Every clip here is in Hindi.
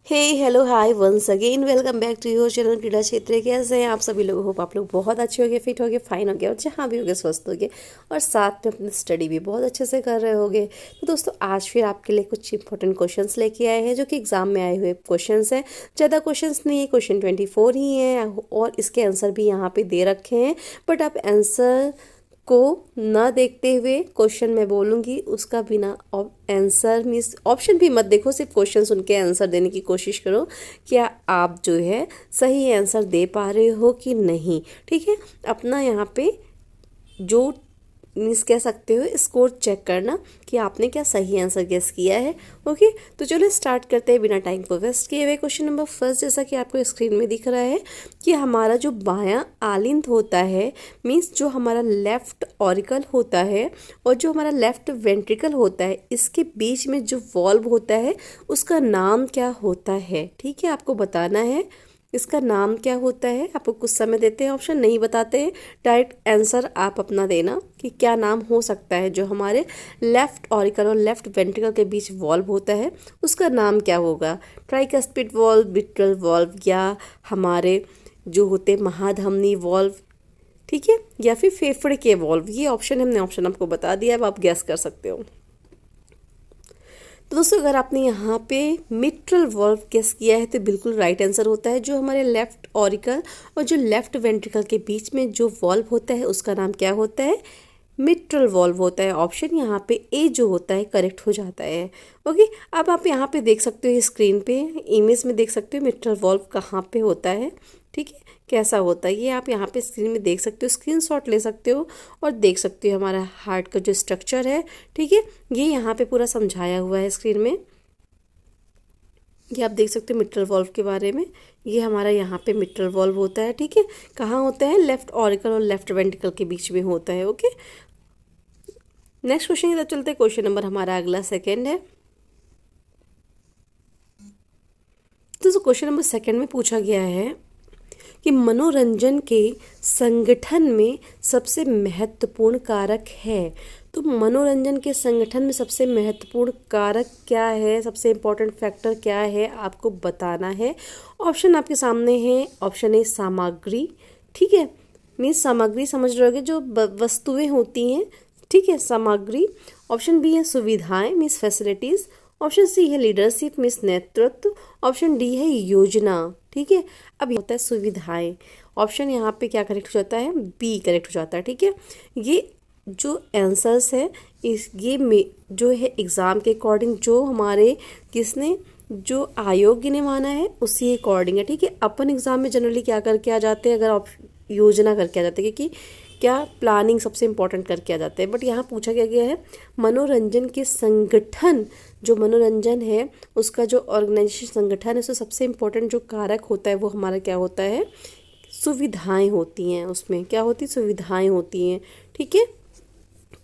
Hey hello hi once again welcome back to your channel Krida Kshetra. कैसे हैं आप सभी लोग? होप आप लोग बहुत अच्छे होंगे, फिट होंगे, फाइन होंगे और जहाँ भी होंगे स्वस्थ होंगे और साथ में अपनी स्टडी भी बहुत अच्छे से कर रहे होंगे। तो दोस्तों आज फिर आपके लिए कुछ इंपॉर्टेंट क्वेश्चंस लेके आए हैं जो कि एग्जाम में आए हुए क्वेश्चंस हैं। ज़्यादा क्वेश्चंस नहीं है, क्वेश्चन 24 ही है और इसके आंसर भी यहाँ पे दे रखे हैं। बट आप आंसर को ना देखते हुए क्वेश्चन मैं बोलूँगी उसका बिना आंसर मीन्स ऑप्शन भी मत देखो, सिर्फ क्वेश्चन सुन के आंसर देने की कोशिश करो। क्या आप जो है सही आंसर दे पा रहे हो कि नहीं? ठीक है, अपना यहाँ पे जो मीन्स कह सकते हो स्कोर चेक करना कि आपने क्या सही आंसर गेस किया है। ओके, तो चलो स्टार्ट करते हैं बिना टाइम को वेस्ट किए हुए। क्वेश्चन नंबर फर्स्ट, जैसा कि आपको स्क्रीन में दिख रहा है कि हमारा जो बायां आलिंद होता है मीन्स जो हमारा लेफ्ट ऑरिकल होता है और जो हमारा लेफ्ट वेंट्रिकल होता है, इसके बीच में जो वॉल्व होता है उसका नाम क्या होता है। ठीक है, आपको बताना है इसका नाम क्या होता है। आपको कुछ समय देते हैं, ऑप्शन नहीं बताते हैं, डायरेक्ट आंसर आप अपना देना कि क्या नाम हो सकता है। जो हमारे लेफ्ट ऑरिकल और लेफ्ट वेंट्रिकल के बीच वॉल्व होता है उसका नाम क्या होगा? ट्राइकस्पिड वॉल्व, विट्रल वॉल्व, या हमारे जो होते महाधमनी वॉल्व, ठीक है, या फिर फेफड़े के वॉल्व। ये ऑप्शन हमने ऑप्शन आपको बता दिया, अब आप गैस कर सकते हो। तो दोस्तों अगर आपने यहाँ पे मिट्रल वॉल्व गेस किया है तो बिल्कुल राइट आंसर होता है। जो हमारे लेफ्ट ऑरिकल और जो लेफ्ट वेंट्रिकल के बीच में जो वॉल्व होता है उसका नाम क्या होता है? मिट्रल वॉल्व होता है। ऑप्शन यहाँ पे ए जो होता है करेक्ट हो जाता है। ओके, अब आप यहाँ पे देख सकते हो स्क्रीन पे इमेज में देख सकते हो मिट्रल वॉल्व कहाँ पे होता है। ठीक है, कैसा होता है ये आप यहाँ पे स्क्रीन में देख सकते हो, स्क्रीनशॉट ले सकते हो और देख सकते हो हमारा हार्ट का जो स्ट्रक्चर है। ठीक है, ये यहाँ पे पूरा समझाया हुआ है स्क्रीन में। ये आप देख सकते हो मिट्रल वॉल्व के बारे में। ये हमारा यहाँ पे मिट्रल वॉल्व होता है। ठीक है, कहाँ होता है? लेफ्ट ऑरिकल और लेफ्ट वेंट्रिकल के बीच में होता है। ओके, नेक्स्ट क्वेश्चन की तरफ चलते हैं। क्वेश्चन नंबर हमारा अगला सेकेंड है। तो क्वेश्चन नंबर सेकेंड में पूछा गया है कि मनोरंजन के संगठन में सबसे महत्वपूर्ण कारक है। तो मनोरंजन के संगठन में सबसे महत्वपूर्ण कारक क्या है, सबसे इम्पोर्टेंट फैक्टर क्या है, आपको बताना है। ऑप्शन आपके सामने है। ऑप्शन ए सामग्री, ठीक है, मीन्स सामग्री समझ रहे होगे जो वस्तुएं होती हैं। ठीक है, सामग्री। ऑप्शन बी है सुविधाएं मीन्स फैसिलिटीज। ऑप्शन सी है लीडरशिप मीन्स नेतृत्व। ऑप्शन डी है योजना। ठीक है, अब ये होता है सुविधाएं। ऑप्शन यहाँ पे क्या करेक्ट हो जाता है? बी करेक्ट हो जाता है। ठीक है, ये जो आंसर्स है इस ये में जो है एग्ज़ाम के अकॉर्डिंग जो हमारे किसने जो आयोग ने माना है उसी अकॉर्डिंग है। ठीक है, अपन एग्ज़ाम में जनरली क्या करके आ जाते हैं, अगर योजना करके आ जाते हैं, क्योंकि क्या प्लानिंग सबसे इम्पोर्टेंट करके आ जाते हैं। बट यहाँ पूछा क्या गया है मनोरंजन के संगठन, जो मनोरंजन है उसका जो ऑर्गेनाइजेशन संगठन है उसमें सबसे इम्पोर्टेंट जो कारक होता है वो हमारा क्या होता है? सुविधाएं होती हैं। उसमें क्या होती? सुविधाएं होती हैं। ठीक है,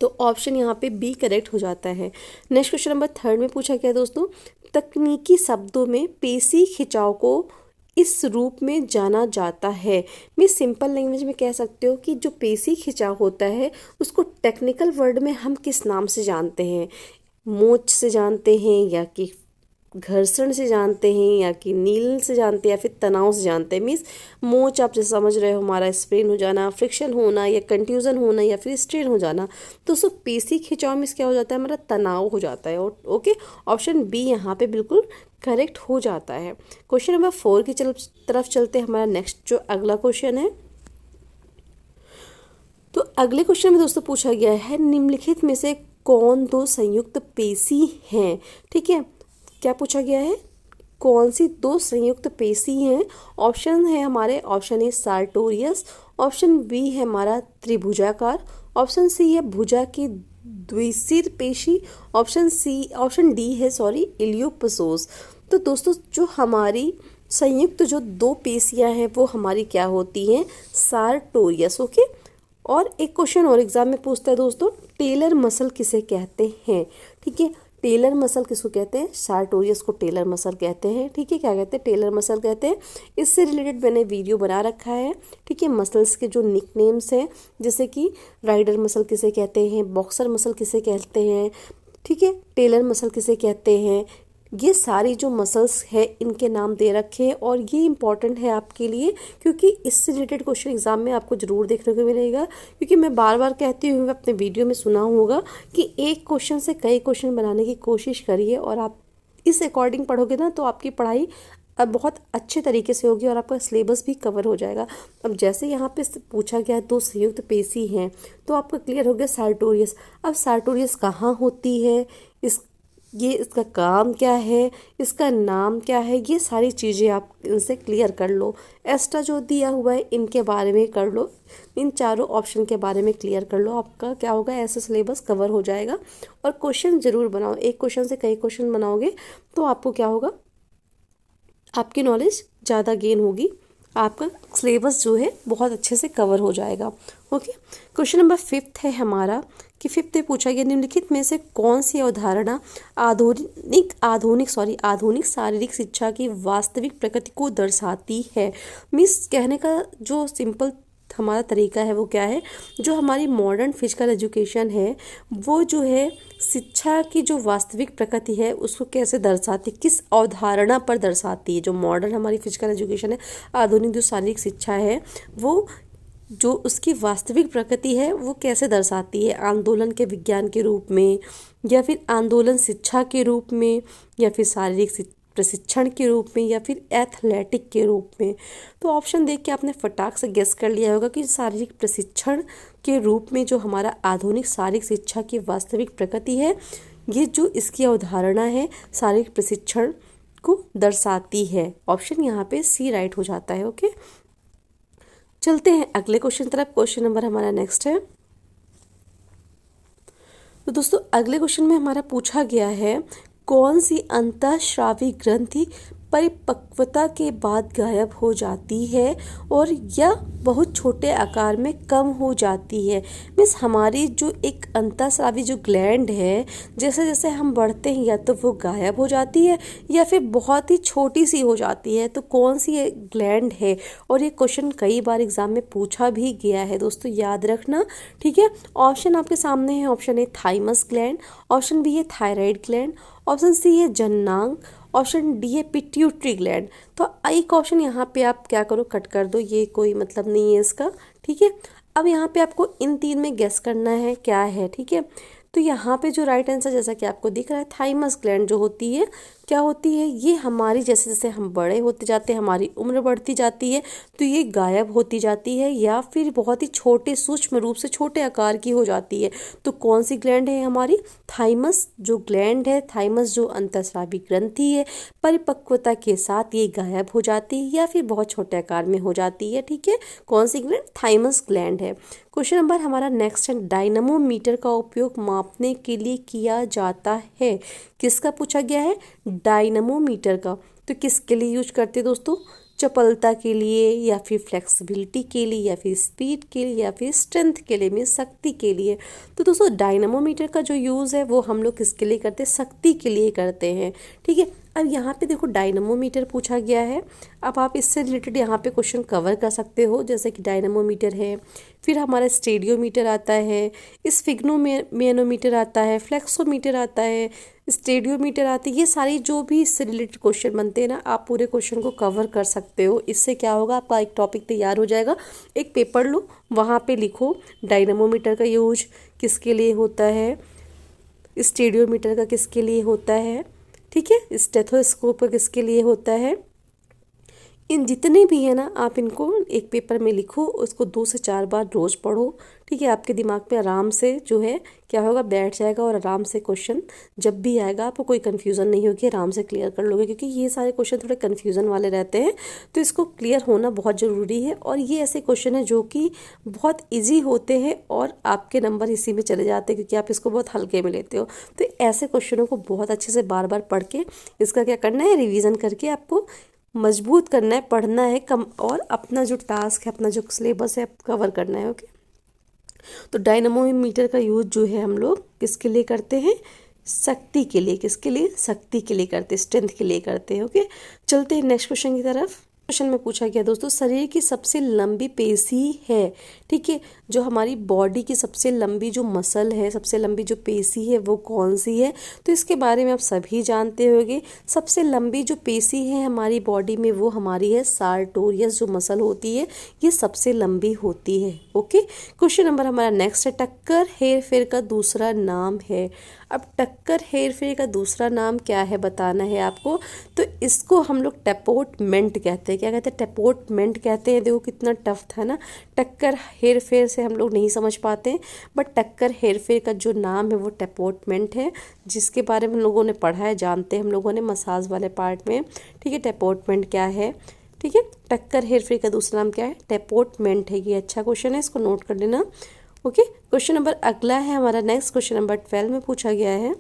तो ऑप्शन यहाँ पे बी करेक्ट हो जाता है। नेक्स्ट क्वेश्चन नंबर थर्ड में पूछा गया दोस्तों, तकनीकी शब्दों में पेशी खिंचाव को इस रूप में जाना जाता है। मैं सिंपल लैंग्वेज में कह सकते हो कि जो पेशी खिंचाव होता है उसको टेक्निकल वर्ड में हम किस नाम से जानते हैं? मोच से जानते हैं, या कि घर्षण से जानते हैं, या कि नील से जानते हैं, या फिर तनाव से जानते हैं। मीन्स मोच आप जैसे समझ रहे हो हमारा स्प्रेन हो जाना, फ्रिक्शन होना, या कंट्यूजन होना, या फिर स्ट्रेन हो जाना। तो उसको पेशी खिंचाव में क्या हो जाता है? हमारा तनाव हो जाता है। ओके, ऑप्शन बी यहाँ पे बिल्कुल करेक्ट हो जाता है। क्वेश्चन नंबर 4 की तरफ चलते हैं। हमारा नेक्स्ट जो अगला क्वेश्चन है, तो अगले क्वेश्चन में दोस्तों पूछा गया है निम्नलिखित में से कौन दो संयुक्त पेशी हैं। ठीक है, क्या पूछा गया है? कौन सी दो संयुक्त पेशी हैं? ऑप्शन है हमारे, option A sartorius, option B है हमारा त्रिभुजाकार, ऑप्शन सी है भुजा की द्विसिर पेशी, ऑप्शन डी है इलियोपसोस। तो दोस्तों जो हमारी संयुक्त जो दो पेशियां हैं वो हमारी क्या होती हैं? सार्टोरियस। ओके, और एक क्वेश्चन और एग्जाम में पूछता है दोस्तों, टेलर मसल किसे कहते हैं? ठीक है, टेलर मसल किसको कहते हैं? सार्टोरियस को टेलर मसल कहते हैं। ठीक है, क्या कहते हैं? टेलर मसल कहते हैं। इससे रिलेटेड मैंने वीडियो बना रखा है। ठीक है, मसल्स के जो निकनेम्स हैं जैसे कि राइडर मसल किसे कहते हैं, बॉक्सर मसल किसे कहते हैं, ठीक है, टेलर मसल किसे कहते हैं, ये सारी जो मसल्स है इनके नाम दे रखे हैं और ये इम्पॉर्टेंट है आपके लिए, क्योंकि इससे रिलेटेड क्वेश्चन एग्जाम में आपको ज़रूर देखने को मिलेगा। क्योंकि मैं बार बार कहती हूँ, अपने वीडियो में सुना होगा कि एक क्वेश्चन से कई क्वेश्चन बनाने की कोशिश करिए, और आप इस अकॉर्डिंग पढ़ोगे ना तो आपकी पढ़ाई अब बहुत अच्छे तरीके से होगी और आपका सिलेबस भी कवर हो जाएगा। अब जैसे यहाँ पे पूछा गया दो संयुक्त पेशी हैं, तो आपका क्लियर हो गया सार्टोरियस। अब सार्टोरियस कहाँ होती है, इसका काम क्या है, इसका नाम क्या है, ये सारी चीज़ें आप इनसे क्लियर कर लो। एक्स्ट्रा जो दिया हुआ है इनके बारे में कर लो, इन चारों ऑप्शन के बारे में क्लियर कर लो। आपका क्या होगा, ऐसे सिलेबस कवर हो जाएगा। और क्वेश्चन ज़रूर बनाओ, एक क्वेश्चन से कई क्वेश्चन बनाओगे तो आपको क्या होगा, आपकी नॉलेज ज़्यादा गेन होगी, आपका सिलेबस जो है बहुत अच्छे से कवर हो जाएगा। ओके, क्वेश्चन नंबर 5 है हमारा कि 5 में पूछा गया निम्नलिखित में से कौन सी अवधारणा आधुनिक शारीरिक शिक्षा की वास्तविक प्रकृति को दर्शाती है। मीन्स कहने का जो सिंपल हमारा तरीका है वो क्या है, जो हमारी मॉडर्न फिजिकल एजुकेशन है वो जो है शिक्षा की जो वास्तविक प्रकृति है उसको कैसे दर्शाती, किस अवधारणा पर दर्शाती है। जो मॉडर्न हमारी फिजिकल एजुकेशन है, आधुनिक जो शारीरिक शिक्षा है, वो जो उसकी वास्तविक प्रकृति है वो कैसे दर्शाती है, आंदोलन के विज्ञान के रूप में, या फिर आंदोलन शिक्षा के रूप में, या फिर शारीरिक प्रशिक्षण के रूप में, या फिर एथलेटिक के रूप में। तो ऑप्शन देख के आपने फटाक से गेस कर लिया होगा कि शारीरिक प्रशिक्षण के रूप में जो हमारा आधुनिक शारीरिक शिक्षा की वास्तविक प्रकृति है, ये जो इसकी अवधारणा है शारीरिक प्रशिक्षण को दर्शाती है। ऑप्शन यहाँ पे सी राइट हो जाता है। ओके, चलते हैं अगले क्वेश्चन तरफ। क्वेश्चन नंबर हमारा नेक्स्ट है। तो दोस्तों अगले क्वेश्चन में हमारा पूछा गया है कौन सी अंतःस्रावी ग्रंथि परिपक्वता के बाद गायब हो जाती है और यह बहुत छोटे आकार में कम हो जाती है। मीन्स हमारी जो एक अंतःस्रावी जो ग्लैंड है, जैसे जैसे हम बढ़ते हैं या तो वो गायब हो जाती है या फिर बहुत ही छोटी सी हो जाती है। तो कौन सी ये ग्लैंड है, और ये क्वेश्चन कई बार एग्जाम में पूछा भी गया है दोस्तों, याद रखना। ठीक है, ऑप्शन आपके सामने है। Option A thymus gland, option B है थायराइड ग्लैंड, ऑप्शन सी है जननांग, ऑप्शन डी है पिट्यूटरी ग्लैंड। तो एक ऑप्शन यहाँ पे आप क्या करो, कट कर दो, ये कोई मतलब नहीं है इसका। ठीक है, अब यहाँ पे आपको इन तीन में गेस करना है क्या है। ठीक है, तो यहाँ पे जो राइट आंसर जैसा कि आपको दिख रहा है, थाइमस ग्लैंड जो होती है क्या होती है, ये हमारी जैसे जैसे हम बड़े होते जाते हैं, हमारी उम्र बढ़ती जाती है, तो ये गायब होती जाती है या फिर बहुत ही छोटे सूक्ष्म रूप से छोटे आकार की हो जाती है। तो कौन सी ग्लैंड है हमारी, थाइमस जो ग्लैंड है, थाइमस जो अंतःस्रावी ग्रंथि है, परिपक्वता के साथ ये गायब हो जाती है या फिर बहुत छोटे आकार में हो जाती है। ठीक है, कौन सी ग्लैंड, थाइमस ग्लैंड है। क्वेश्चन नंबर हमारा नेक्स्ट है, डायनमोमीटर का उपयोग मापने के लिए किया जाता है। किसका पूछा गया है, डायनमोमीटर का। तो किसके लिए यूज करते हैं दोस्तों, चपलता के लिए, या फिर फ्लेक्सिबिलिटी के लिए, या फिर स्पीड के लिए, या फिर स्ट्रेंथ के लिए, मीन्स शक्ति के लिए। तो दोस्तों डायनमोमीटर का जो यूज़ है वो हम लोग किसके लिए करते हैं, शक्ति के लिए करते हैं। ठीक है, अब यहाँ पे देखो डायनमोमीटर पूछा गया है। अब आप इससे रिलेटेड यहाँ पे क्वेश्चन कवर कर सकते हो, जैसे कि डायनमोमीटर है, फिर हमारा स्टेडियोमीटर आता है, स्फिग्नोमेनोमीटर आता है, फ्लेक्सोमीटर आता है, स्टेडियोमीटर आती है। ये सारी जो भी इससे रिलेटेड क्वेश्चन बनते हैं ना, आप पूरे क्वेश्चन को कवर कर सकते हो। इससे क्या होगा, आपका एक टॉपिक तैयार हो जाएगा। एक पेपर लो, वहाँ पे लिखो डायनमोमीटर का यूज किसके लिए होता है, स्टेडियोमीटर का किसके लिए होता है, ठीक है, स्टेथोस्कोप का किसके लिए होता है। इन जितने भी है ना, आप इनको एक पेपर में लिखो, उसको 2 से 4 बार रोज़ पढ़ो। ठीक है, आपके दिमाग में आराम से जो है क्या होगा, बैठ जाएगा, और आराम से क्वेश्चन जब भी आएगा आपको कोई कन्फ्यूज़न नहीं होगी, आराम से क्लियर कर लोगे। क्योंकि ये सारे क्वेश्चन थोड़े कन्फ्यूज़न वाले रहते हैं, तो इसको क्लियर होना बहुत ज़रूरी है। और ये ऐसे क्वेश्चन है जो कि बहुत ईजी होते हैं और आपके नंबर इसी में चले जाते हैं, क्योंकि आप इसको बहुत हल्के में लेते हो। तो ऐसे क्वेश्चनों को बहुत अच्छे से बार बार पढ़ के इसका क्या करना है, रिविज़न करके आपको मजबूत करना है, पढ़ना है कम, और अपना जो टास्क है, अपना जो सिलेबस है कवर करना है। ओके, तो डायनमोमीटर का यूज जो है हम लोग किसके लिए करते हैं, शक्ति के लिए। किसके लिए, शक्ति के लिए करते हैं, स्ट्रेंथ के लिए करते हैं। ओके, चलते हैं नेक्स्ट क्वेश्चन की तरफ। क्वेश्चन में पूछा गया दोस्तों, शरीर की सबसे लंबी पेशी है, ठीक है, जो हमारी बॉडी की सबसे लंबी जो मसल है, सबसे लंबी जो पेशी है वो कौन सी है। तो इसके बारे में आप सभी जानते होंगे। सबसे लंबी जो पेशी है हमारी बॉडी में वो हमारी है सार्टोरियस जो मसल होती है, ये सबसे लंबी होती है। ओके, क्वेश्चन नंबर हमारा नेक्स्ट है, टक्कर हेरफेर का दूसरा नाम है। अब टक्कर हेरफेर का दूसरा नाम क्या है बताना है आपको। तो इसको हम लोग टेपोटमेंट कहते हैं। क्या कहते हैं? टेपोटमेंट कहते हैं। देखो कितना टफ था ना, टक्कर हेरफेर से हम लोग नहीं समझ पाते हैं, बट टक्कर हेरफेर का जो नाम है वो टेपोटमेंट है, जिसके बारे में हम लोगों ने पढ़ा है, जानते हैं हम लोगों ने मसाज वाले पार्ट में। ठीक है, टेपोटमेंट क्या है, ठीक है, टक्कर हेरफेर का दूसरा नाम क्या है, टेपोटमेंट है। ये अच्छा क्वेश्चन है, इसको नोट कर लेना। ओके, क्वेश्चन नंबर अगला है हमारा नेक्स्ट, क्वेश्चन नंबर 12 में पूछा गया है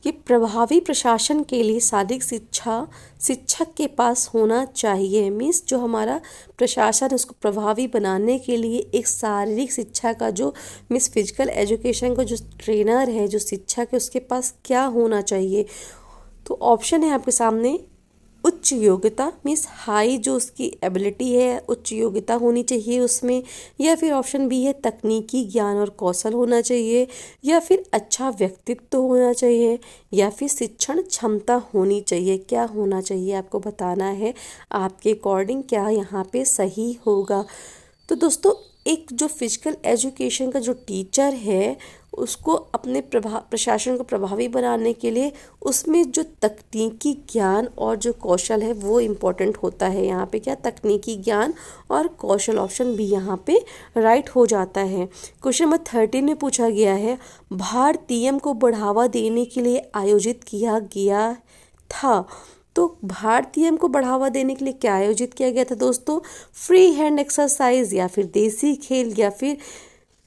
कि प्रभावी प्रशासन के लिए शारीरिक शिक्षा शिक्षक के पास होना चाहिए। मीन्स जो हमारा प्रशासन है उसको प्रभावी बनाने के लिए एक शारीरिक शिक्षा का जो मीन्स फिजिकल एजुकेशन का जो ट्रेनर है, जो शिक्षक है, उसके पास क्या होना चाहिए। तो ऑप्शन है आपके सामने, उच्च योग्यता मीन्स हाई जो उसकी एबिलिटी है, उच्च योग्यता होनी चाहिए उसमें, या फिर ऑप्शन बी है तकनीकी ज्ञान और कौशल होना चाहिए, या फिर अच्छा व्यक्तित्व होना चाहिए, या फिर शिक्षण क्षमता होनी चाहिए। क्या होना चाहिए आपको बताना है, आपके अकॉर्डिंग क्या यहाँ पे सही होगा। तो दोस्तों एक जो फिजिकल एजुकेशन का जो टीचर है उसको अपने प्रशासन को प्रभावी बनाने के लिए उसमें जो तकनीकी ज्ञान और जो कौशल है वो इम्पोर्टेंट होता है। यहाँ पे क्या, तकनीकी ज्ञान और कौशल, ऑप्शन बी यहाँ पे राइट हो जाता है। क्वेश्चन नंबर 13 में पूछा गया है, भारतीयम को बढ़ावा देने के लिए आयोजित किया गया था। तो भारतीयम को बढ़ावा देने के लिए क्या आयोजित किया गया था दोस्तों, फ्री हैंड एक्सरसाइज, या फिर देसी खेल, या फिर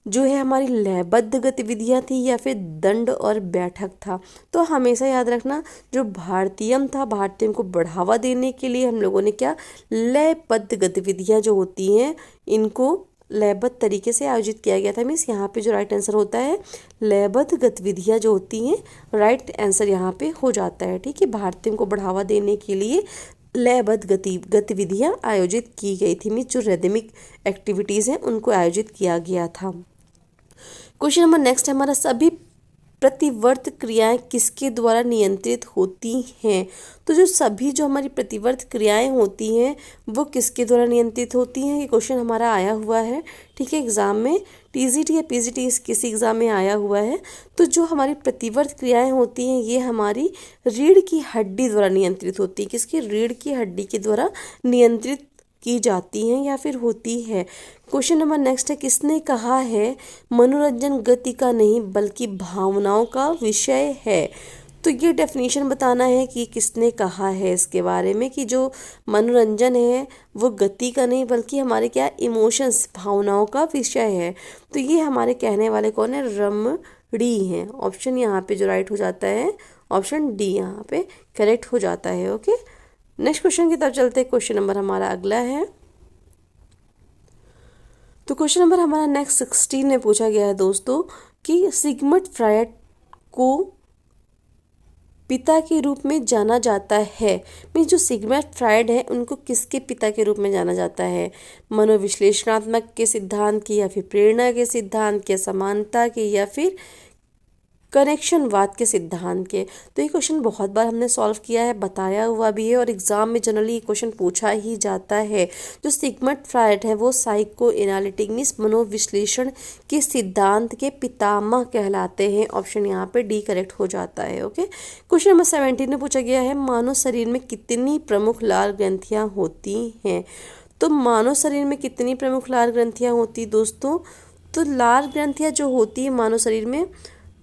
जो है हमारी लयबद्ध गतिविधियां थी, या फिर दंड और बैठक था। तो हमेशा याद रखना जो भारतीयम था, भारतीयम को बढ़ावा देने के लिए हम लोगों ने क्या, लयबद्ध गतिविधियां जो होती हैं इनको लयबद्ध तरीके से आयोजित किया गया था। मीन्स यहाँ पे जो राइट आंसर होता है लयबद्ध गतिविधियां जो होती हैं, राइट आंसर यहाँ पे हो जाता है। ठीक है, भारतीयों को बढ़ावा देने के लिए लयबद्ध गतिविधियां आयोजित की गई थी। मीन्स जो रिदमिक एक्टिविटीज़ हैं उनको आयोजित किया गया था। क्वेश्चन नंबर नेक्स्ट है हमारा, सभी प्रतिवर्त क्रियाएं किसके द्वारा नियंत्रित होती हैं। तो जो सभी जो हमारी प्रतिवर्त क्रियाएं होती हैं वो किसके द्वारा नियंत्रित होती हैं, ये क्वेश्चन हमारा आया हुआ है। ठीक है, एग्जाम में टीजीटी या पीजीटी किसी एग्जाम में आया हुआ है। तो जो हमारी प्रतिवर्त क्रियाएं होती हैं ये हमारी रीढ़ की हड्डी द्वारा नियंत्रित होती है। किसकी, रीढ़ की हड्डी के द्वारा नियंत्रित की जाती हैं या फिर होती है। क्वेश्चन नंबर नेक्स्ट है, किसने कहा है मनोरंजन गति का नहीं बल्कि भावनाओं का विषय है। तो ये डेफिनेशन बताना है कि किसने कहा है इसके बारे में कि जो मनोरंजन है वो गति का नहीं बल्कि हमारे क्या, इमोशंस, भावनाओं का विषय है। तो ये हमारे कहने वाले कौन है, रमणी हैं। ऑप्शन यहाँ पे जो राइट हो जाता है ऑप्शन डी यहाँ पे करेक्ट हो जाता है। ओके, नेक्स्ट क्वेश्चन की तरफ चलते हैं। क्वेश्चन नंबर हमारा अगला है, तो क्वेश्चन नंबर हमारा नेक्स्ट 16 में पूछा गया है दोस्तों कि सिगमंड फ्रायड को पिता के रूप में जाना जाता है। मीन्स जो सिगमंड फ्रायड है उनको किसके पिता के रूप में जाना जाता है, मनोविश्लेषणात्मक के सिद्धांत की, या फिर प्रेरणा के सिद्धांत के, समानता के, या फिर कनेक्शनवाद के सिद्धांत के। तो ये क्वेश्चन बहुत बार हमने सॉल्व किया है, बताया हुआ भी है, और एग्जाम में जनरली ये क्वेश्चन पूछा ही जाता है। जो सिगमंड फ्रायड है वो साइको एनालिटिक मीन्स मनोविश्लेषण के सिद्धांत के पितामह कहलाते हैं। ऑप्शन यहाँ पे डी करेक्ट हो जाता है। ओके, क्वेश्चन नंबर 17 में पूछा गया है, मानव शरीर में कितनी प्रमुख लाल ग्रंथियाँ होती हैं। तो मानव शरीर में कितनी प्रमुख लाल ग्रंथियाँ होती दोस्तों, तो लाल ग्रंथियाँ जो होती है मानव शरीर में,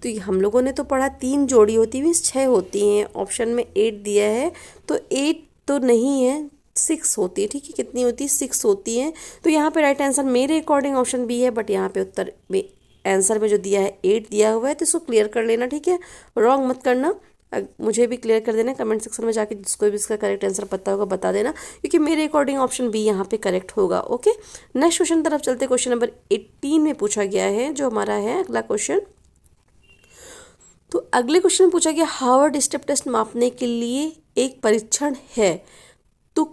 तो हम लोगों ने तो पढ़ा 3 जोड़ी होती है, 6 होती हैं। ऑप्शन में 8 दिया है, तो 8 तो नहीं है, 6 होती है। ठीक है, कितनी होती है, 6 होती हैं। तो यहाँ पे राइट आंसर मेरे अकॉर्डिंग ऑप्शन बी है, बट यहाँ पे उत्तर में आंसर में जो दिया है 8 दिया हुआ है, तो इसको क्लियर कर लेना। ठीक है, रॉन्ग मत करना, मुझे भी क्लियर कर देना कमेंट सेक्शन में जाके, जिसको भी इसका करेक्ट आंसर पता होगा बता देना, क्योंकि मेरे अकॉर्डिंग ऑप्शन बी यहाँ पे करेक्ट होगा। ओके, नेक्स्ट क्वेश्चन तरफ चलते। क्वेश्चन नंबर 18 में पूछा गया है जो हमारा है अगला क्वेश्चन, तो अगले क्वेश्चन में पूछा गया हार्वर्ड स्टेप टेस्ट मापने के लिए एक परीक्षण है। तो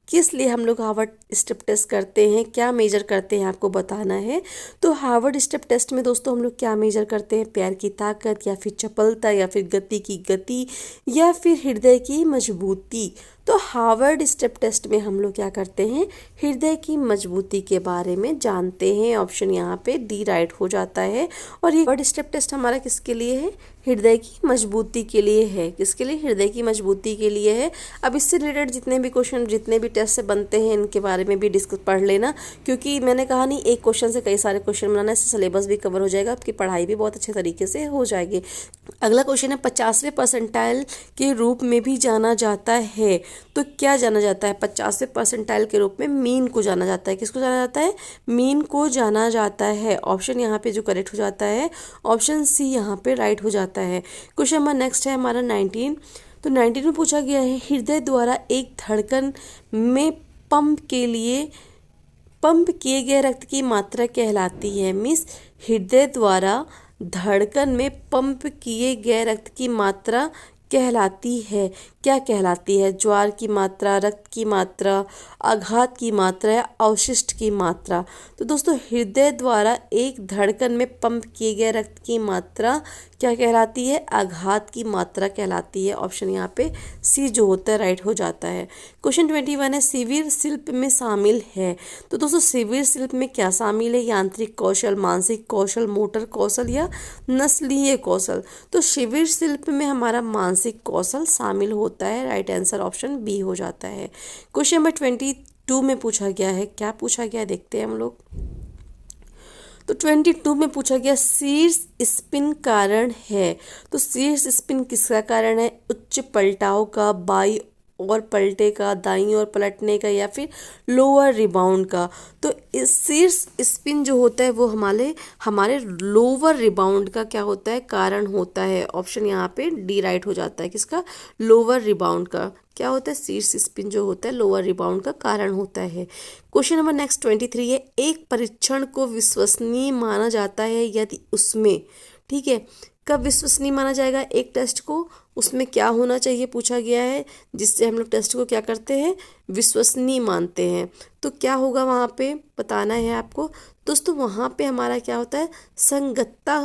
किस लिए हम लोग हार्वर्ड स्टेप टेस्ट करते हैं, क्या मेजर करते हैं, आपको बताना है। तो हार्वर्ड स्टेप टेस्ट में दोस्तों हम लोग क्या मेजर करते हैं, पैर की ताकत या फिर चपलता या फिर गति की गति या फिर हृदय की मजबूती। तो हार्वर्ड स्टेप टेस्ट में हम लोग क्या करते हैं, हृदय की मजबूती के बारे में जानते हैं। ऑप्शन यहाँ पे डी राइट हो जाता है। और ये हार्वर्ड स्टेप टेस्ट हमारा किसके लिए है, हृदय की मजबूती के लिए है। किसके लिए, हृदय की मजबूती के लिए है। अब इससे रिलेटेड जितने भी क्वेश्चन, जितने भी टेस्ट से बनते हैं, इनके बारे में भी डिस्कस पढ़ लेना, क्योंकि मैंने कहा नहीं एक क्वेश्चन से कई सारे क्वेश्चन बनाना, इससे सिलेबस भी कवर हो जाएगा, आपकी पढ़ाई भी बहुत अच्छे तरीके से हो जाएगी। अगला क्वेश्चन है 50वें परसेंटाइल के रूप में भी जाना जाता है। तो क्या जाना जाता है, 50वें परसेंटाइल के रूप में मीन को जाना जाता है। किसको जाना जाता है, मीन को जाना जाता है। ऑप्शन यहाँ पे जो करेक्ट हो जाता है, ऑप्शन सी यहाँ पे राइट हो जाता है। क्वेश्चन नंबर नेक्स्ट है हमारा 19। तो 19 में पूछा गया है हृदय द्वारा एक धड़कन में पंप किए गए रक्त की मात्रा कहलाती है। मीन्स हृदय द्वारा धड़कन में पंप किए गए रक्त की मात्रा कहलाती है। क्या कहलाती है, ज्वार की मात्रा, रक्त की मात्रा, आघात की मात्रा या अवशिष्ट की मात्रा। तो दोस्तों हृदय द्वारा एक धड़कन में पंप किए गए रक्त की मात्रा क्या कहलाती है, आघात की मात्रा कहलाती है। ऑप्शन यहाँ पे सी जो होता है राइट हो जाता है। क्वेश्चन 21 है सिविल शिल्प में शामिल है। तो दोस्तों सिविल शिल्प में क्या शामिल है, यांत्रिक कौशल, मानसिक कौशल, मोटर कौशल या नस्लीय कौशल। तो सिविल शिल्प में हमारा मानसिक कौशल शामिल होता है। राइट आंसर ऑप्शन बी हो जाता है। क्वेश्चन नंबर 22 में पूछा गया है, क्या पूछा गया देखते हैं हम लोग। तो 22 में पूछा गया शीर्ष स्पिन कारण है। तो शीर्ष स्पिन किसका कारण है, उच्च पलटाव का, बाई और पलटे का, दाईं ओर पलटने का या फिर लोअर रिबाउंड का। तो इस शीर्ष स्पिन जो होता है वो हमारे लोअर रिबाउंड का क्या होता है, कारण होता है। ऑप्शन यहाँ पे डी राइट हो जाता है। किसका, लोअर रिबाउंड का क्या होता है, शीर्ष स्पिन जो होता है लोअर रिबाउंड का कारण होता है। क्वेश्चन नंबर नेक्स्ट 23 है एक परीक्षण को विश्वसनीय माना जाता है यदि उसमें, ठीक है, कब विश्वसनीय माना जाएगा एक टेस्ट को, उसमें क्या होना चाहिए पूछा गया है, जिससे हम लोग टेस्ट को क्या करते हैं, विश्वसनीय मानते हैं। तो क्या होगा वहाँ पे बताना है आपको। दोस्तों वहाँ पे हमारा क्या होता है, संगतता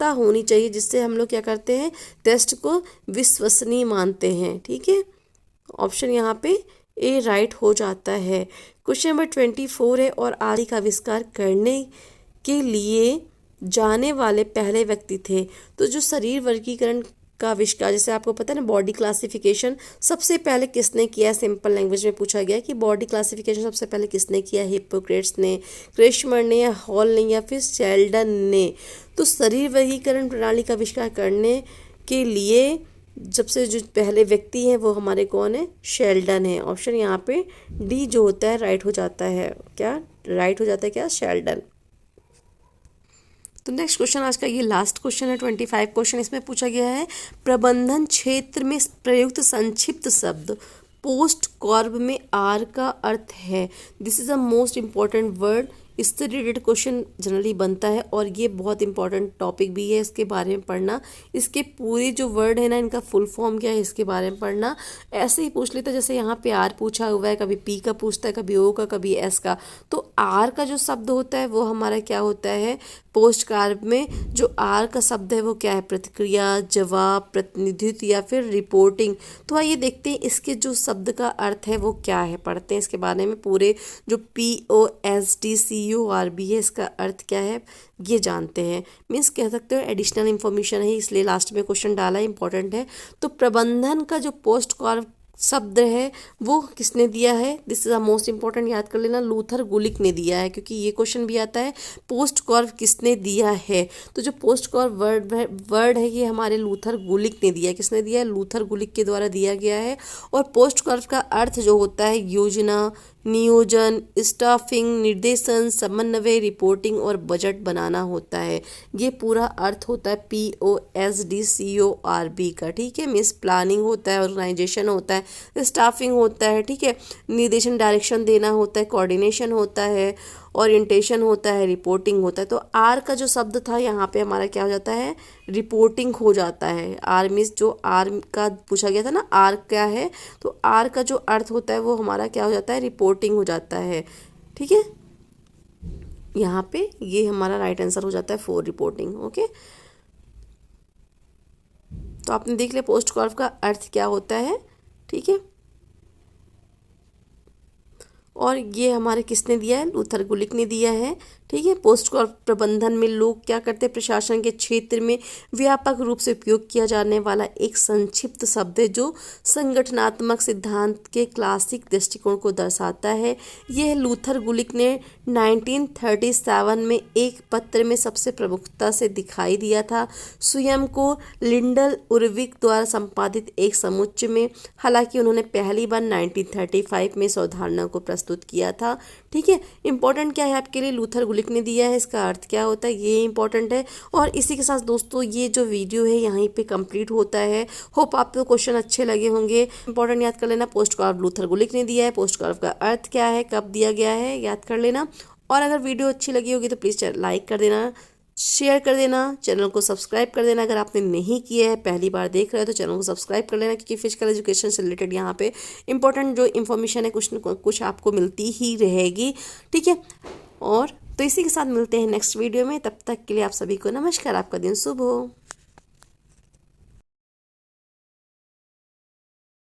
होनी चाहिए, जिससे हम लोग क्या करते हैं, टेस्ट को विश्वसनीय मानते हैं। ठीक है, ऑप्शन यहाँ पे ए राइट हो जाता है। क्वेश्चन नंबर 24 है और आदि का आविष्कार करने के लिए जाने वाले पहले व्यक्ति थे। तो जो शरीर वर्गीकरण का आविष्कार, जैसे आपको पता है ना बॉडी क्लासिफिकेशन सबसे पहले किसने किया, सिंपल लैंग्वेज में पूछा गया कि बॉडी क्लासिफिकेशन सबसे पहले किसने किया, हिप्पोक्रेट्स ने, क्रेशमर ने या हॉल ने या फिर शेल्डन ने। तो शरीर वर्गीकरण प्रणाली का आविष्कार करने के लिए सबसे जो पहले व्यक्ति हैं वो हमारे कौन है, शेल्डन है। ऑप्शन यहाँ पे डी जो होता है राइट हो जाता है। क्या राइट हो जाता है, क्या, शेल्डन। तो नेक्स्ट क्वेश्चन आज का ये लास्ट क्वेश्चन है 25 क्वेश्चन। इसमें पूछा गया है प्रबंधन क्षेत्र में प्रयुक्त संक्षिप्त शब्द पोस्ट कॉर्ब में आर का अर्थ है। This is the most important word. इससे रिलेटेड क्वेश्चन जनरली बनता है और ये बहुत इंपॉर्टेंट टॉपिक भी है, इसके बारे में पढ़ना। इसके पूरे जो वर्ड है ना, इनका फुल फॉर्म क्या है, इसके बारे में पढ़ना। ऐसे ही पूछ लेता, जैसे यहाँ पे आर पूछा हुआ है, कभी पी का पूछता है, कभी ओ का, कभी एस का। तो आर का जो शब्द होता है वो हमारा क्या होता है, पोस्ट कार्ब में जो आर का शब्द है वो क्या है, प्रतिक्रिया, जवाब, प्रतिनिधित्व या फिर रिपोर्टिंग। तो आइए देखते हैं इसके जो शब्द का अर्थ है वो क्या है, पढ़ते हैं इसके बारे में। पूरे जो POSTCURB है इसका अर्थ क्या है ये जानते हैं। मीन्स कह सकते हो एडिशनल इन्फॉर्मेशन है, इसलिए लास्ट में क्वेश्चन डाला है, इंपॉर्टेंट है। तो प्रबंधन का जो पोस्ट कॉर्ब शब्द है वो किसने दिया है, this is the most important, याद कर लेना, लूथर गुलिक ने दिया है, क्योंकि ये क्वेश्चन भी आता है पोस्ट कॉर्ब किसने दिया है। तो जो पोस्ट कॉर्ब वर्ड है ये हमारे लूथर गुलिक ने दिया है। किसने दिया है, लूथर गुलिक के द्वारा दिया गया है। और पोस्ट कॉर्ब का अर्थ जो होता है योजना, नियोजन, स्टाफिंग, निर्देशन, समन्वय, रिपोर्टिंग और बजट बनाना होता है। ये पूरा अर्थ होता है POSTCORB का। ठीक है, मीन्स प्लानिंग होता है, ऑर्गेनाइजेशन होता है, स्टाफिंग होता है, ठीक है, निर्देशन डायरेक्शन देना होता है, कोऑर्डिनेशन होता है ओरिएंटेशन होता है, रिपोर्टिंग होता है। तो आर का जो शब्द था यहाँ पे हमारा क्या हो जाता है, रिपोर्टिंग हो जाता है। आर मीन्स जो आर का पूछा गया था ना, आर क्या है, तो आर का जो अर्थ होता है वो हमारा क्या हो जाता है, रिपोर्टिंग हो जाता है। ठीक है, यहाँ पे ये हमारा राइट आंसर हो जाता है 4 रिपोर्टिंग। ओके, तो आपने देख लिया पोस्ट कॉर्प का अर्थ क्या होता है। ठीक है, और ये हमारे किसने दिया है, लूथर गुलिक ने दिया है। ठीक है, पोस्ट कॉर्प प्रबंधन में लोग क्या करते हैं, प्रशासन के क्षेत्र में व्यापक रूप से उपयोग किया जाने वाला एक संक्षिप्त शब्द है जो संगठनात्मक सिद्धांत के क्लासिक दृष्टिकोण को दर्शाता है। यह लूथर गुलिक ने 1937 में एक पत्र में सबसे प्रमुखता से दिखाई दिया था, स्वयं को लिंडल उर्विक द्वारा संपादित एक समुच्चय में। हालांकि उन्होंने पहली बार 1935 में इस अवधारणा को प्रस्तुत किया था। ठीक है, इंपॉर्टेंट क्या है आपके लिए, लूथर गुलिक ने दिया है, इसका अर्थ क्या होता है ये इंपॉर्टेंट है। और इसी के साथ दोस्तों ये जो वीडियो है यहीं पे कंप्लीट होता है। होप आपको क्वेश्चन अच्छे लगे होंगे। इंपॉर्टेंट याद कर लेना, पोस्ट कॉर्प लूथर गुलिक ने दिया है, पोस्ट कॉर्प का अर्थ क्या है, कब दिया गया है, याद कर लेना। और अगर वीडियो अच्छी लगी होगी तो प्लीज़ लाइक कर देना, शेयर कर देना, चैनल को सब्सक्राइब कर देना। अगर आपने नहीं किया है, पहली बार देख रहे हो तो चैनल को सब्सक्राइब कर लेना, क्योंकि फिजिकल एजुकेशन से रिलेटेड यहाँ पे इंपॉर्टेंट जो इन्फॉर्मेशन है कुछ न कुछ आपको मिलती ही रहेगी। ठीक है, और तो इसी के साथ मिलते हैं नेक्स्ट वीडियो में। तब तक के लिए आप सभी को नमस्कार, आपका दिन शुभ हो।